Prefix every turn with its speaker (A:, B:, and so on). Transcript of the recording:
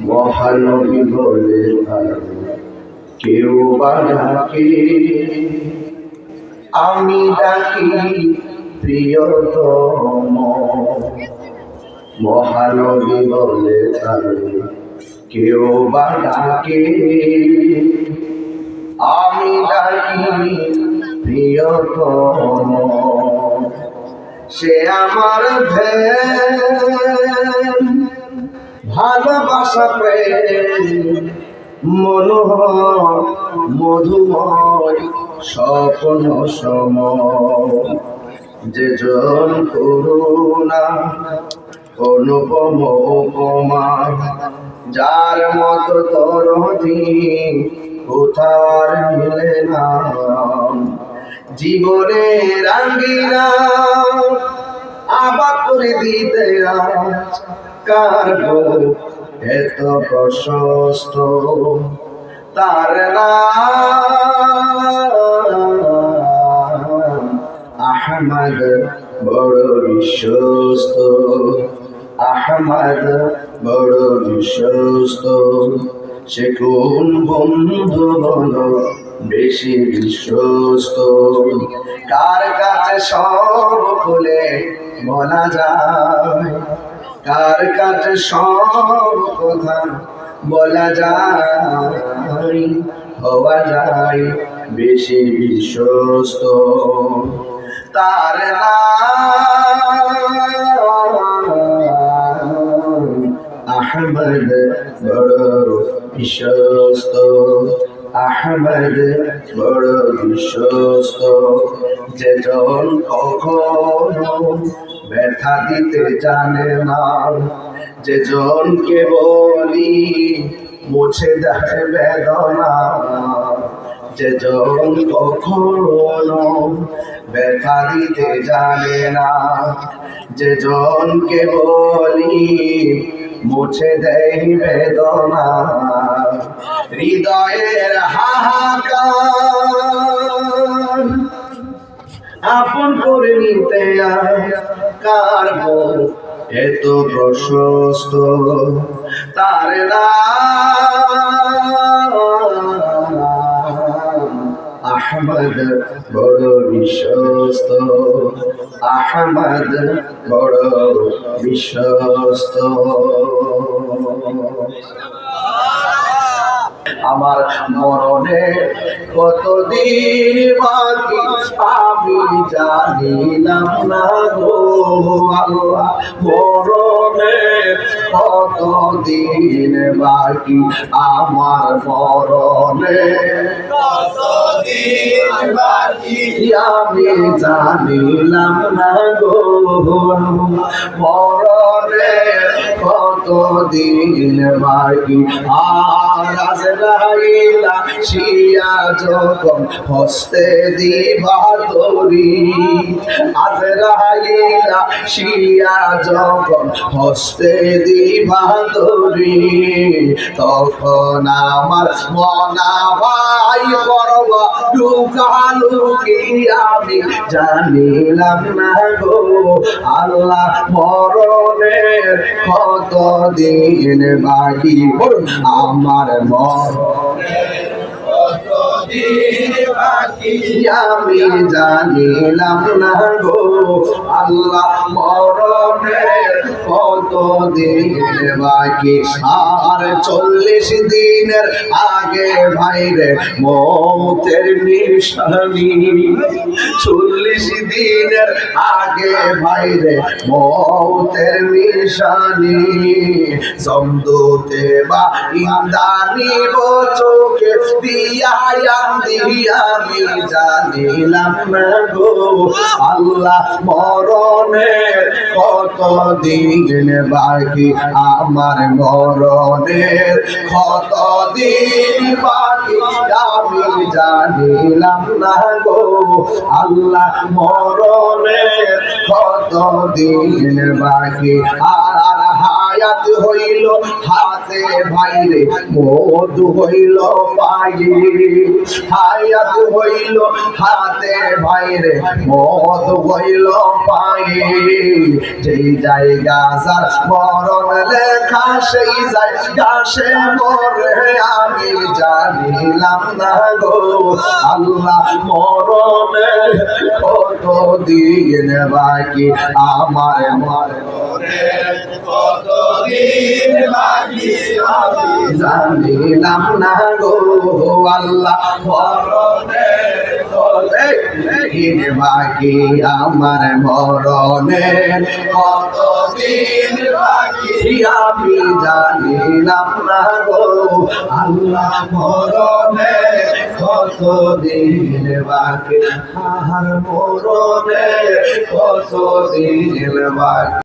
A: মহানবী বলে তার কেউ বা ডাকে, আমি ডাকি প্রিয়তম। মহানবী বলে তার কেউ বা ডাকে, আমি ডাকি প্রিয়তম। সে আমার ধ্যান, ভালোবাসা প্রেম, মনোহর মধুময় স্বপ্ন সম। যে জন করুণা অনুপম উপমা, যার মতো দরদি কোথার মিলে না। জীবনের আঙ্গিনা আবাদ করে দিতে আজ কার বুক এত প্রশস্ত, তার নাম আহমদ বড় বিশ্বস্ত। আহমদ বড় বিশ্বস্ত। সে কোন বন্ধু বলো বেশি বিশ্বস্ত? কার কাছে সব খুলে বলা যায়, কার কাছে সব কথা বলা যায়, হওয়া যায় বেশি বিশ্বস্ত। তার নাম আহমদ বড় বিশ্বস্ত। আহমদ বড় বিশ্বস্ত। যে জন কখনো ব্যথা দিতে জানে না, যে জনকে বলি মুছে দেয় বেদনা, যে জন কখনো ব্যথা দিতে জানে না, যে জনকে বলি মুছে দেয় বেদনা। হৃদয়ের হাহাকার আপন করে নিতে কার বুক এত প্রশস্ত? তার নাম আহমদ বড় বিশ্বস্ত। আহমদ বড় বিশ্বস্ত। আমার মরণে কতদিন বাকি আমি জানিলাম না গো আল্লাহ। মরণে কতদিন বাকি আমার, মরণে কতদিন বাকি আমি জানিলাম না গো। মরণে কতদিন বাকি আর আজরাইলা শিয়া যখন হস্তে দিবা তরি, আজরাইলা শিয়া যখন হস্তে দিবা তরি, তখন আমার মনা ভাই করব লুকালুকি আমি জানিলাম না গো আল্লাহ। মরণের কতদিন বাকি আমার, মরণের কতদিন বাকি আমি জানিলাম না গো আল্লাহ। মরণের কতদিন বাকি আর 40 দিনের আগে ভাইরে মৌতের নিশানি। 40 দিনের আগে ভাইরে মৌতের নিশানি। জমদূতে বা ইন্দানি চোখে দিয়া আমি জানিলাম না গো আল্লাহ। মরণের কতদিন বাকি আমার, মরণের কতদিন বাকি আমি জানিলাম না গো আল্লাহ। মরণের কতদিন বাকি আর হায়াত হইল হাতে ভাইরে মধু হইল পায়ে হায়াত হইল হাতে ভাইরে মধু হইল পায়ে যেই জায়গা যার মরণ লেখা সেই জায়গা সে মরে আমি জানিলাম না গো আল্লাহ মরণে কত দিন বাকি আমার মরণে কত দিন বাকি আমি জানিলাম না গো আল্লাহ মরণে কত দিন বাকি আমার মরণে কত দিন বাকি আমি জানিলাম না গো আল্লাহ মরণে কত দিন বাকি আমার মরণে কত দিন বাকি